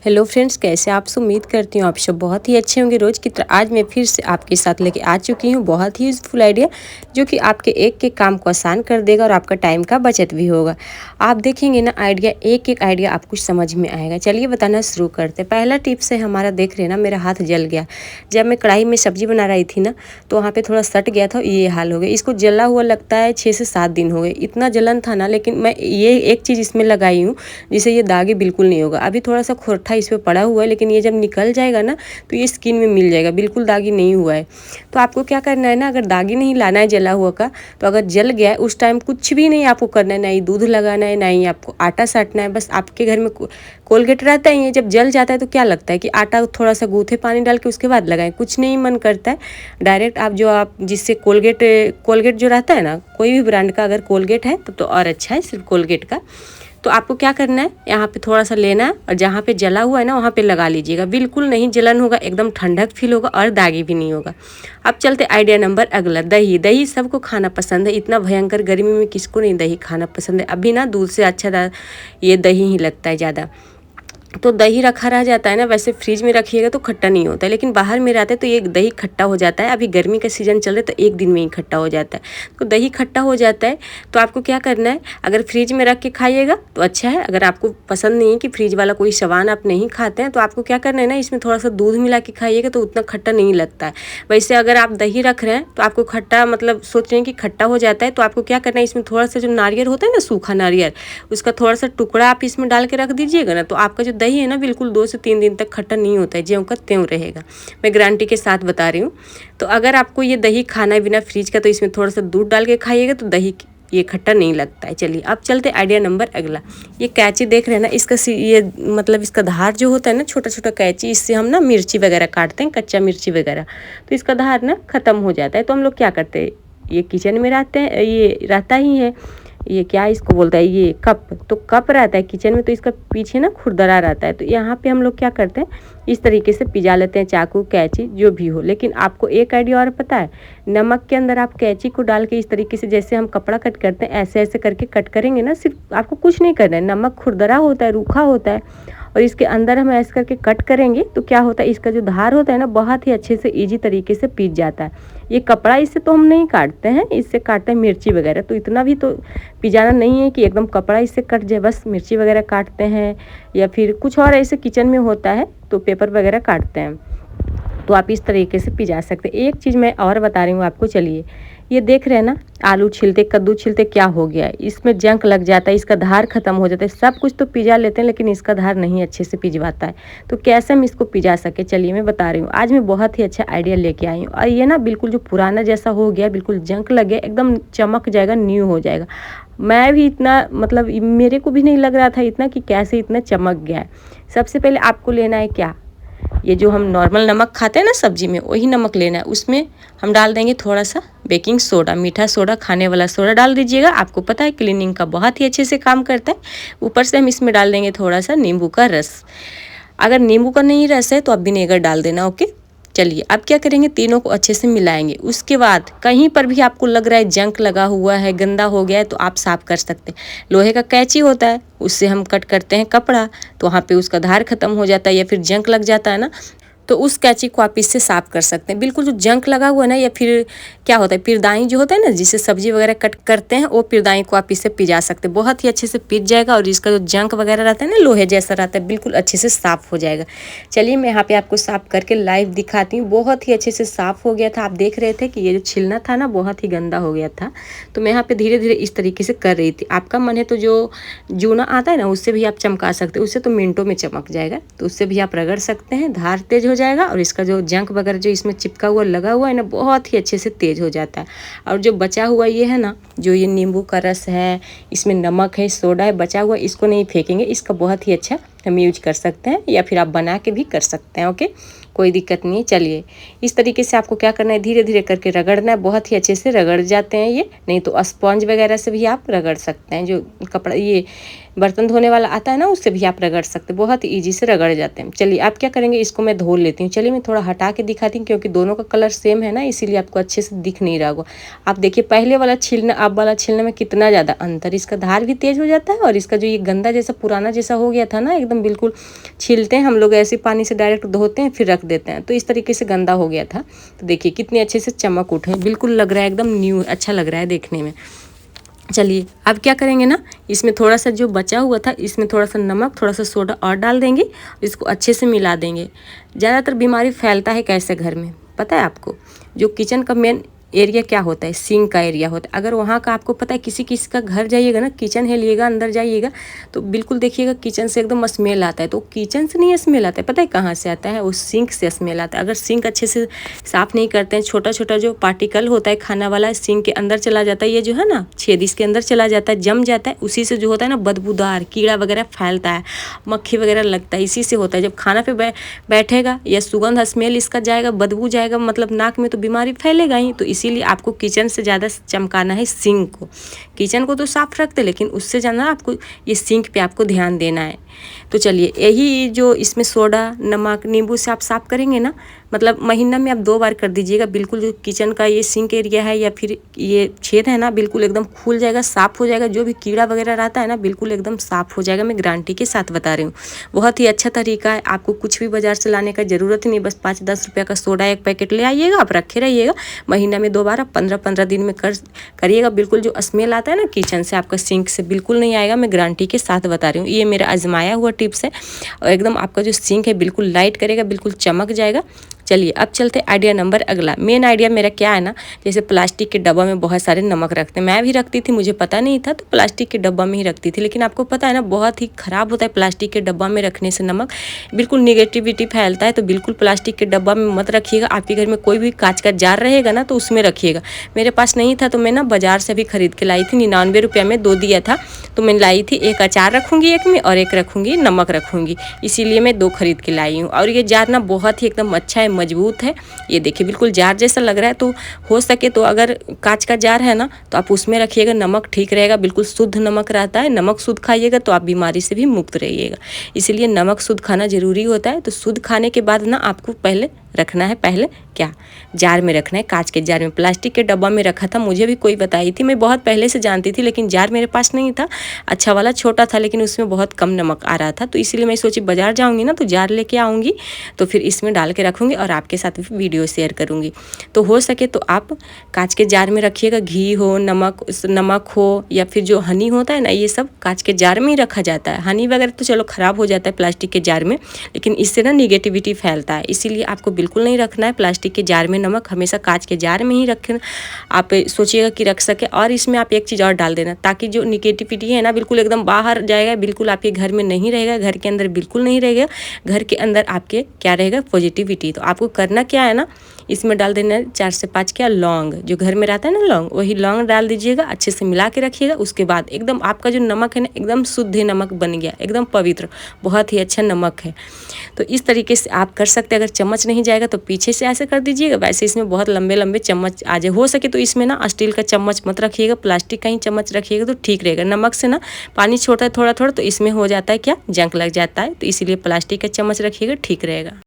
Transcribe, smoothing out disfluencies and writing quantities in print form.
Hello friends, कैसे आप सब? उम्मीद करती हूँ आप सब बहुत ही अच्छे होंगे। रोज़ की तरह आज मैं फिर से आपके साथ लेके आ चुकी हूँ बहुत ही यूज़फुल आइडिया, जो कि आपके एक एक काम को आसान कर देगा और आपका टाइम का बचत भी होगा। आप देखेंगे ना, आइडिया एक एक आइडिया आपको समझ में आएगा। चलिए बताना शुरू करते। पहला टिप्स है हमारा, देख रहे ना मेरा हाथ जल गया। जब मैं कढ़ाई में सब्जी बना रही थी ना, तो वहाँ पर थोड़ा सट गया था, ये हाल हो गया। इसको जला हुआ लगता है 6 से 7 दिन हो गए, इतना जलन था ना। लेकिन मैं ये एक चीज़ इसमें लगाई हूँ जिससे ये दागी बिल्कुल नहीं होगा। अभी थोड़ा सा खोरठा इस पे पड़ा हुआ है, लेकिन ये जब निकल जाएगा ना तो ये स्किन में मिल जाएगा, बिल्कुल दागी नहीं हुआ है। तो आपको क्या करना है ना, अगर दागी नहीं लाना है जला हुआ का, तो अगर जल गया है उस टाइम कुछ भी नहीं आपको करना है, ना ही दूध लगाना है, ना ही आपको आटा साटना है। बस आपके घर में कोलगेट रहता है, ये जब जल जाता है तो क्या लगता है कि आटा थोड़ा सा गूँथे पानी डाल के उसके बाद लगाएं, कुछ नहीं मन करता है। डायरेक्ट आप जिससे कोलगेट जो रहता है ना, कोई भी ब्रांड का अगर कोलगेट है तब तो और अच्छा है, सिर्फ कोलगेट का। तो आपको क्या करना है, यहाँ पे थोड़ा सा लेना है और जहाँ पे जला हुआ है ना वहाँ पे लगा लीजिएगा। बिल्कुल नहीं जलन होगा, एकदम ठंडक फील होगा और दागी भी नहीं होगा। अब चलते आइडिया नंबर अगला। दही। दही सबको खाना पसंद है, इतना भयंकर गर्मी में किसको नहीं दही खाना पसंद है। अभी ना दूध से अच्छा ये दही ही लगता है ज़्यादा। तो दही रखा रह जाता है ना, वैसे फ्रिज में रखिएगा तो खट्टा नहीं होता है, लेकिन बाहर में रहता है तो ये दही खट्टा हो जाता है। अभी गर्मी का सीज़न चल रहा है तो एक दिन में ही खट्टा हो जाता है। तो दही खट्टा हो जाता है तो आपको क्या करना है, अगर फ्रिज में रख के खाइएगा तो अच्छा है। अगर आपको पसंद नहीं है कि फ्रिज वाला कोई सामान आप नहीं खाते हैं, तो आपको क्या करना है ना, इसमें थोड़ा सा दूध मिला के खाइएगा तो उतना खट्टा नहीं लगता है। वैसे अगर आप दही रख रहे हैं तो आपको खट्टा मतलब सोच रहे हैं कि खट्टा हो जाता है, तो आपको क्या करना है, इसमें थोड़ा सा जो नारियल होता है ना, सूखा नारियल, उसका थोड़ा सा टुकड़ा आप इसमें डाल के रख दीजिएगा ना, तो आपका जो दही है ना बिल्कुल 2 से 3 दिन तक खट्टा नहीं होता है, ज्यों का त्यों रहेगा। मैं गारंटी के साथ बता रही हूँ। तो अगर आपको ये दही खाना है बिना फ्रिज का, तो इसमें थोड़ा सा दूध डाल के खाइएगा तो दही ये खट्टा नहीं लगता है। चलिए अब चलते आइडिया नंबर अगला। ये कैंची देख रहे हैं ना, इसका ये मतलब इसका धार जो होता है ना, छोटा छोटा कैंची, इससे हम ना मिर्ची वगैरह काटते हैं, कच्चा मिर्ची वगैरह, तो इसका धार ना ख़त्म हो जाता है। तो हम लोग क्या करते हैं, ये किचन में रहते हैं, ये रहता ही है, ये क्या इसको बोलता है, ये कप, तो कप रहता है किचन में, तो इसका पीछे ना खुरदरा रहता है। तो यहाँ पे हम लोग क्या करते हैं, इस तरीके से पिजा लेते हैं, चाकू कैंची जो भी हो। लेकिन आपको एक आइडिया और पता है, नमक के अंदर आप कैंची को डाल के इस तरीके से, जैसे हम कपड़ा कट करते हैं ऐसे ऐसे करके कट करेंगे ना, सिर्फ आपको कुछ नहीं करना है। नमक खुरदरा होता है, रूखा होता है, और इसके अंदर हम ऐसे करके कट करेंगे तो क्या होता है, इसका जो धार होता है ना बहुत ही अच्छे से ईजी तरीके से पीस जाता है। ये कपड़ा इससे तो हम नहीं काटते हैं, इससे काटते हैं मिर्ची वगैरह, तो इतना भी तो पिजाना नहीं है कि एकदम कपड़ा इससे कट जाए। बस मिर्ची वगैरह काटते हैं या फिर कुछ और ऐसे किचन में होता है तो पेपर वगैरह काटते हैं, तो आप इस तरीके से पिजा सकते हैं। एक चीज़ मैं और बता रही हूँ आपको। चलिए ये देख रहे हैं ना, आलू छिलते, कद्दू छिलते, क्या हो गया है, इसमें जंक लग जाता है, इसका धार खत्म हो जाता है। सब कुछ तो पिजा लेते हैं लेकिन इसका धार नहीं अच्छे से पिजवाता है। तो कैसे हम इसको पिजा सके, चलिए मैं बता रही हूँ। आज मैं बहुत ही अच्छा आइडिया लेके आई हूँ, और ये ना बिल्कुल जो पुराना जैसा हो गया, बिल्कुल जंक लग गया, एकदम चमक जाएगा, न्यू हो जाएगा। मैं भी इतना मतलब मेरे को भी नहीं लग रहा था इतना कि कैसे इतना चमक गया है। सबसे पहले आपको लेना है क्या, ये जो हम नॉर्मल नमक खाते हैं ना सब्जी में, वही नमक लेना है। उसमें हम डाल देंगे थोड़ा सा बेकिंग सोडा, मीठा सोडा, खाने वाला सोडा डाल दीजिएगा। आपको पता है क्लीनिंग का बहुत ही अच्छे से काम करता है। ऊपर से हम इसमें डाल देंगे थोड़ा सा नींबू का रस। अगर नींबू का नहीं रस है तो आप विनेगर डाल देना, ओके। चलिए अब क्या करेंगे, तीनों को अच्छे से मिलाएंगे। उसके बाद कहीं पर भी आपको लग रहा है जंक लगा हुआ है, गंदा हो गया है, तो आप साफ़ कर सकते हैं। लोहे का कैंची होता है, उससे हम कट करते हैं कपड़ा, तो वहाँ पे उसका धार खत्म हो जाता है, या फिर जंक लग जाता है ना, तो उस कैंची को आप इससे साफ़ कर सकते हैं। बिल्कुल जो जंक लगा हुआ है ना, या फिर क्या होता है, पिरदाई जो होता है ना, जिससे सब्जी वगैरह कट करते हैं, वो पिरदाई को आप इससे पिजा सकते हैं। बहुत ही अच्छे से पिज जाएगा और इसका जो जंक वगैरह रहता है ना, लोहे जैसा रहता है, बिल्कुल अच्छे से साफ़ हो जाएगा। चलिए मैं यहाँ पे आपको साफ़ करके लाइव दिखाती हूँ। बहुत ही अच्छे से साफ़ हो गया था। आप देख रहे थे कि ये जो छिलना था ना बहुत ही गंदा हो गया था, तो मैं यहाँ पे धीरे धीरे इस तरीके से कर रही थी। आपका मन है तो जो जूना आता है ना, उससे भी आप चमका सकते हैं, उससे तो मिनटों में चमक जाएगा, तो उससे भी आप रगड़ सकते हैं, धार तेज हो जाएगा और इसका जो जंक वगैरह जो इसमें चिपका हुआ लगा हुआ है ना, बहुत ही अच्छे से तेज हो जाता है। और जो बचा हुआ ये है ना, जो ये नींबू का रस है, इसमें नमक है, सोडा है, बचा हुआ, इसको नहीं फेंकेंगे, इसका बहुत ही अच्छा हम यूज कर सकते हैं, या फिर आप बना के भी कर सकते हैं, ओके, कोई दिक्कत नहीं है। चलिए इस तरीके से आपको क्या करना है, धीरे धीरे करके रगड़ना है। बहुत ही अच्छे से रगड़ जाते हैं ये, नहीं तो स्पंज वगैरह से भी आप रगड़ सकते हैं। जो कपड़ा ये बर्तन धोने वाला आता है ना, उससे भी आप रगड़ सकते हैं, बहुत ही ईजी से रगड़ जाते हैं। चलिए आप क्या करेंगे, इसको मैं धो लेती हूँ। चलिए मैं थोड़ा हटा के दिखाती हूँ, क्योंकि दोनों का कलर सेम है ना, इसीलिए आपको अच्छे से दिख नहीं रहा होगा। आप देखिए पहले वाला छीलना अब वाला छीलने में कितना ज़्यादा अंतर, इसका धार भी तेज हो जाता है, और इसका जो ये गंदा जैसा पुराना जैसा हो गया था ना, एकदम एकदम बिल्कुल छीलते हैं हम लोग ऐसे पानी से डायरेक्ट धोते हैं फिर रख देते हैं, तो इस तरीके से गंदा हो गया था। तो देखिए कितने अच्छे से चमक उठे, बिल्कुल लग रहा है एकदम न्यू, अच्छा लग रहा है देखने में। चलिए अब क्या करेंगे ना, इसमें थोड़ा सा जो बचा हुआ था इसमें थोड़ा सा नमक, थोड़ा सा सोडा और डाल देंगे, इसको अच्छे से मिला देंगे। ज़्यादातर बीमारी फैलता है कैसे घर में पता है आपको, जो किचन का मेन एरिया क्या होता है, सिंक का एरिया होता है। अगर वहाँ का आपको पता है, किसी किसी का घर जाइएगा ना, किचन है लिएगा अंदर जाइएगा तो बिल्कुल देखिएगा किचन से एकदम स्मेल आता है। तो किचन से नहीं स्मेल आता है, पता है कहाँ से आता है, वो सिंक से स्मेल आता है। अगर सिंक अच्छे से साफ़ नहीं करते हैं, छोटा छोटा जो पार्टिकल होता है खाना वाला सिंक के अंदर चला जाता है, ये जो है ना छेद इसके अंदर चला जाता है, जम जाता है, उसी से जो होता है ना बदबूदार कीड़ा वगैरह फैलता है, मक्खी वगैरह लगता है, इसी से होता है। जब खाना पे बैठेगा या सुगंध स्मेल इसका जाएगा, बदबू जाएगा, मतलब नाक में, तो बीमारी फैलेगा ही। तो इसीलिए आपको किचन से ज़्यादा चमकाना है सिंक को। किचन को तो साफ रखते, लेकिन उससे ज़्यादा आपको ये सिंक पे आपको ध्यान देना है। तो चलिए यही जो इसमें सोडा, नमक, नींबू से आप साफ़ करेंगे ना, मतलब महीना में आप 2 बार कर दीजिएगा, बिल्कुल जो किचन का ये सिंक एरिया है या फिर ये छेद है ना, बिल्कुल एकदम खुल जाएगा, साफ़ हो जाएगा। जो भी कीड़ा वगैरह रहता है ना बिल्कुल एकदम साफ़ हो जाएगा। मैं गारंटी के साथ बता रही हूँ, बहुत ही अच्छा तरीका है। आपको कुछ भी बाज़ार से लाने का ज़रूरत ही नहीं, बस 5-10 रुपये का सोडा एक पैकेट ले आइएगा, आप रखे रहिएगा। महीना में 2 बार आप 15-15 दिन में करिएगा। बिल्कुल जो स्मेल आता है ना किचन से, आपका सिंक से बिल्कुल नहीं आएगा। मैं गारंटी के साथ बता रही हूँ, ये मेरा आजमाया हुआ टिप्स है। और एकदम आपका जो सिंक है बिल्कुल लाइट करेगा, बिल्कुल चमक जाएगा। चलिए अब चलते आइडिया नंबर अगला। मेन आइडिया मेरा क्या है ना, जैसे प्लास्टिक के डब्बा में बहुत सारे नमक रखते हैं, मैं भी रखती थी, मुझे पता नहीं था तो प्लास्टिक के डब्बा में ही रखती थी। लेकिन आपको पता है ना बहुत ही ख़राब होता है प्लास्टिक के डब्बा में रखने से, नमक बिल्कुल निगेटिविटी फैलता है। तो बिल्कुल प्लास्टिक के डब्बा में मत रखिएगा। आपके घर में कोई भी कांच का जार रहेगा ना तो उसमें रखिएगा। मेरे पास नहीं था तो मैं ना बाज़ार से भी खरीद के लाई थी, 99 रुपये में 2 दिया था, तो मैं लाई थी। एक अचार रखूँगी एक में और एक रखूँगी नमक रखूँगी, इसीलिए मैं 2 खरीद के लाई हूँ। और ये जार ना बहुत ही एकदम अच्छा है, मजबूत है। ये देखिए बिल्कुल जार जैसा लग रहा है। तो हो सके तो अगर कांच का जार है ना तो आप उसमें रखिएगा, नमक ठीक रहेगा, बिल्कुल शुद्ध नमक रहता है। नमक शुद्ध खाइएगा तो आप बीमारी से भी मुक्त रहिएगा, इसीलिए नमक शुद्ध खाना ज़रूरी होता है। तो शुद्ध खाने के बाद ना आपको पहले रखना है, पहले क्या जार में रखना है, कांच के जार में। प्लास्टिक के डब्बा में रखा था, मुझे भी कोई बताई थी, मैं बहुत पहले से जानती थी, लेकिन जार मेरे पास नहीं था, अच्छा वाला छोटा था, लेकिन उसमें बहुत कम नमक आ रहा था। तो इसीलिए मैं सोची बाज़ार जाऊँगी ना तो जार लेके आऊँगी, तो फिर इसमें डाल के रखूँगी और आपके साथ भी वीडियो शेयर करूँगी। तो हो सके तो आप कांच के जार में रखिएगा, घी हो, नमक हो या फिर जो हनी होता है ना, ये सब कांच के जार में ही रखा जाता है। हनी वगैरह तो चलो ख़राब हो जाता है प्लास्टिक के जार में, लेकिन इससे ना निगेटिविटी फैलता है, इसीलिए आपको बिल्कुल नहीं रखना है प्लास्टिक के जार में नमक, हमेशा कांच के जार में ही रखना। आप सोचिएगा कि रख सके। और इसमें आप एक चीज़ और डाल देना, ताकि जो निगेटिविटी है ना बिल्कुल एकदम बाहर जाएगा, बिल्कुल आपके घर में नहीं रहेगा, घर के अंदर बिल्कुल नहीं रहेगा। घर के अंदर आपके क्या रहेगा, पॉजिटिविटी। तो आपको करना क्या है ना, इसमें डाल देना 4 से 5 क्या लौंग, जो घर में रहता है ना लौंग, वही लौंग डाल दीजिएगा, अच्छे से मिला के रखिएगा। उसके बाद एकदम आपका जो नमक है ना एकदम शुद्ध नमक बन गया, एकदम पवित्र, बहुत ही अच्छा नमक है। तो इस तरीके से आप कर सकते हैं। अगर चम्मच नहीं जाएगा तो पीछे से ऐसे कर दीजिएगा, वैसे इसमें बहुत लंबे लंबे चम्मच आ जाए। हो सके तो इसमें ना स्टील का चम्मच मत रखिएगा, प्लास्टिक का ही चम्मच रखिएगा तो ठीक रहेगा। नमक से ना पानी छोड़ता है थोड़ा थोड़ा, तो इसमें हो जाता है क्या, जंग लग जाता है, तो इसीलिए प्लास्टिक का चम्मच रखिएगा, ठीक रहेगा।